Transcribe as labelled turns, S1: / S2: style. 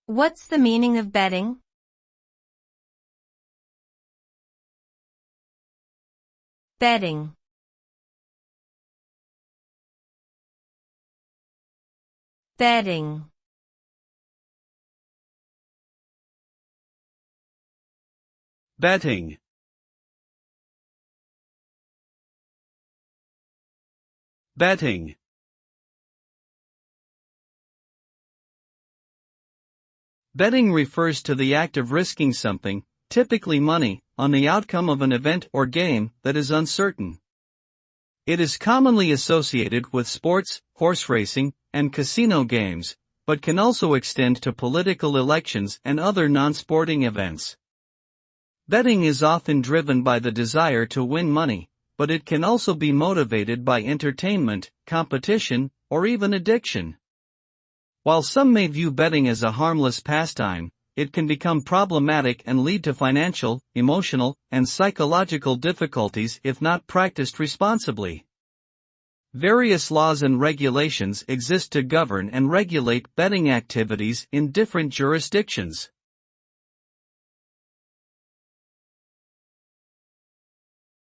S1: What's the meaning of betting? Betting. Betting.
S2: Betting. Betting. Betting refers to the act of risking something, typically money, on the outcome of an event or game that is uncertain. It is commonly associated with sports, horse racing, and casino games, but can also extend to political elections and other non-sporting events. Betting is often driven by the desire to win money, but it can also be motivated by entertainment, competition, or even addiction. While some may view betting as a harmless pastime, it can become problematic and lead to financial, emotional, and psychological difficulties if not practiced responsibly. Various laws and regulations exist to govern and regulate betting activities in different jurisdictions.